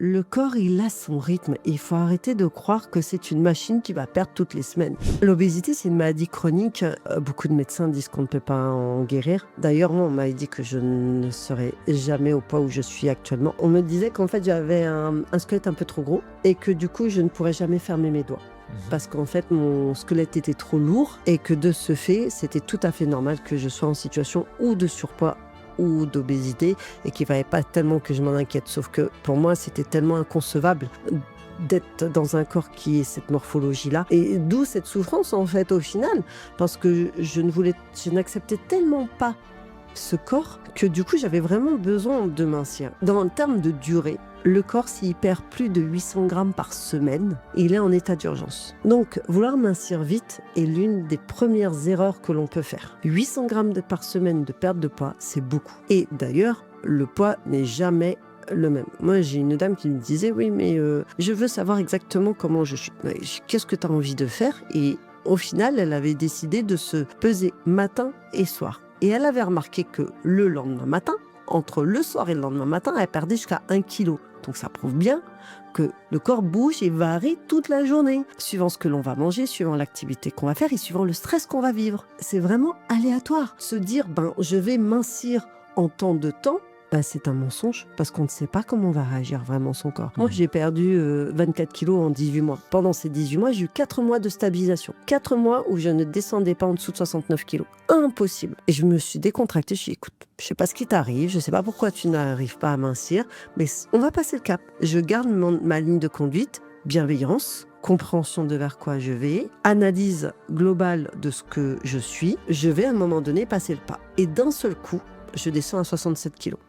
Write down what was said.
Le corps, il a son rythme et il faut arrêter de croire que c'est une machine qui va perdre toutes les semaines. L'obésité, c'est une maladie chronique. Beaucoup de médecins disent qu'on ne peut pas en guérir. D'ailleurs, moi, on m'avait dit que je ne serais jamais au poids où je suis actuellement. On me disait qu'en fait, j'avais un squelette un peu trop gros et que du coup, je ne pourrais jamais fermer mes doigts. Parce qu'en fait, mon squelette était trop lourd et que de ce fait, c'était tout à fait normal que je sois en situation ou de surpoids ou d'obésité et qu'il ne fallait pas tellement que je m'en inquiète. Sauf que pour moi, c'était tellement inconcevable d'être dans un corps qui ait cette morphologie-là. Et d'où cette souffrance, en fait, au final. Parce que je n'acceptais tellement pas ce corps que du coup, j'avais vraiment besoin de mincir. Dans le terme de durée, le corps, s'il perd plus de 800 grammes par semaine, il est en état d'urgence. Donc, vouloir mincir vite est l'une des premières erreurs que l'on peut faire. 800 grammes par semaine de perte de poids, c'est beaucoup. Et d'ailleurs, le poids n'est jamais le même. Moi, j'ai une dame qui me disait « Oui, mais je veux savoir exactement comment je suis. » Qu'est-ce que tu as envie de faire ? Et au final, elle avait décidé de se peser matin et soir. Et elle avait remarqué que le lendemain matin, entre le soir et le lendemain matin, elle perdait jusqu'à 1 kilo. Donc ça prouve bien que le corps bouge et varie toute la journée, suivant ce que l'on va manger, suivant l'activité qu'on va faire et suivant le stress qu'on va vivre. C'est vraiment aléatoire. Se dire, je vais mincir en tant de temps, c'est un mensonge parce qu'on ne sait pas comment va réagir vraiment son corps. Moi, j'ai perdu 24 kilos en 18 mois. Pendant ces 18 mois, j'ai eu 4 mois de stabilisation. 4 mois où je ne descendais pas en dessous de 69 kilos. Impossible. Et je me suis décontractée. Je me suis dit, écoute, je sais pas ce qui t'arrive, je sais pas pourquoi tu n'arrives pas à mincir, mais on va passer le cap. Je garde ma ligne de conduite, bienveillance, compréhension de vers quoi je vais, analyse globale de ce que je suis. Je vais à un moment donné passer le pas. Et d'un seul coup, je descends à 67 kilos.